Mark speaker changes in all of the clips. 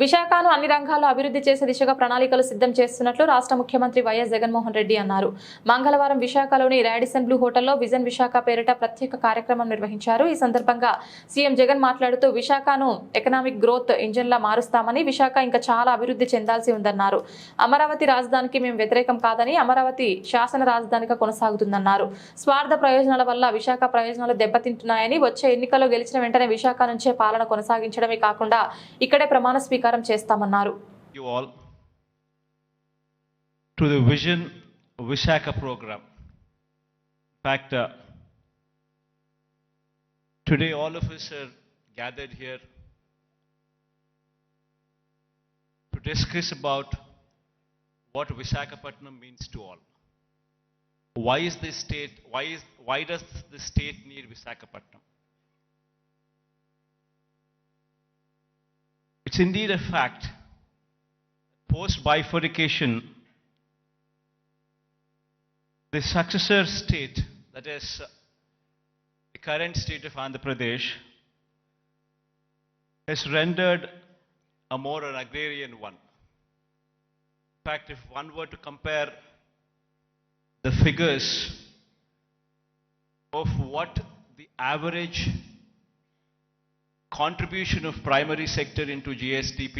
Speaker 1: విశాఖను అన్ని రంగాల్లో అభివృద్ధి చేసే దిశగా ప్రణాళికలు సిద్ధం చేస్తున్నట్లు రాష్ట్ర ముఖ్యమంత్రి వైఎస్ జగన్మోహన్ రెడ్డి అన్నారు. మంగళవారం విశాఖలోని రాడిసన్ బ్లూ హోటల్లో విజన్ విశాఖ పేరిట ప్రత్యేక కార్యక్రమం నిర్వహించారు. ఈ సందర్భంగా సీఎం జగన్ మాట్లాడుతూ విశాఖను ఎకనామిక్ గ్రోత్ ఇంజిన్లా మారుస్తామని, విశాఖ ఇంకా చాలా అభివృద్ధి చెందాల్సి ఉందన్నారు. అమరావతి రాజధానికి మేము వ్యతిరేకం కాదని, అమరావతి శాసన రాజధానిగా కొనసాగుతుందన్నారు. స్వార్థ ప్రయోజనాల వల్ల విశాఖ ప్రయోజనాలు దెబ్బతింటున్నాయని, వచ్చే ఎన్నికల్లో గెలిచిన వెంటనే విశాఖ నుంచే పాలన కొనసాగించడమే కాకుండా ఇక్కడే ప్రమాణ స్వీకారం చేస్తామన్నారు.
Speaker 2: You all to the Vision Vishaka program. In fact, today all of us are gathered here to discuss about what Visakhapatnam means to all. Why is this state? Why does the state need Visakhapatnam? It's indeed a fact. Post-bifurcation, the successor state, that is the current state of Andhra Pradesh, has rendered a more an agrarian one. In fact, if one were to compare the figures of what the average contribution of primary sector into GSDP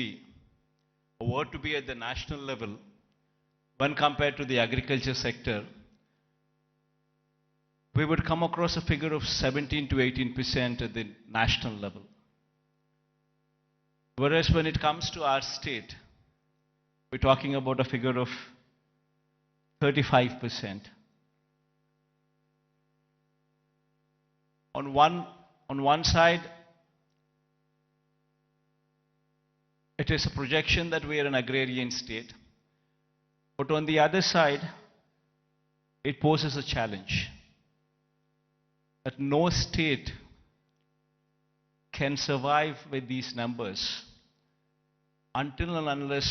Speaker 2: were to be at the national level when compared to the agriculture sector, we would come across a figure of 17 to 18% at the national level. Whereas when it comes to our state, we're talking about a figure of 35%. On one side, it is a projection that we are an agrarian state. But on the other side, it poses a challenge that no state can survive with these numbers until and unless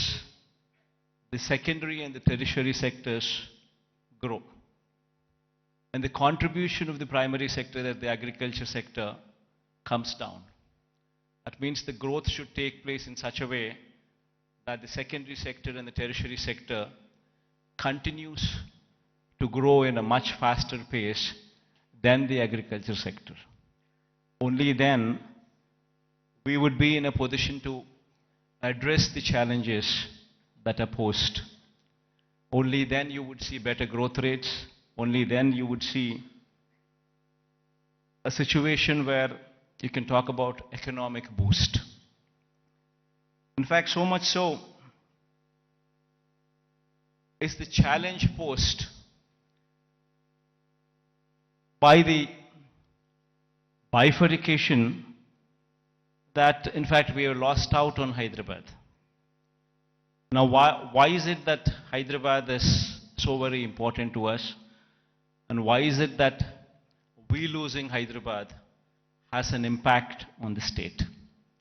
Speaker 2: the secondary and the tertiary sectors grow. And the contribution of the primary sector, that the agriculture sector, comes down. That means the growth should take place in such a way that the secondary sector and the tertiary sector continues to grow in a much faster pace than the agriculture sector. Only then we would be in a position to address the challenges that are posed. Only then you would see better growth rates. Only then you would see a situation where you can talk about economic boost. In fact, so much so is the challenge posed by the bifurcation that in fact we have lost out on Hyderabad. Now why is it that Hyderabad is so very important to us, and why is it that we losing Hyderabad has an impact on the state?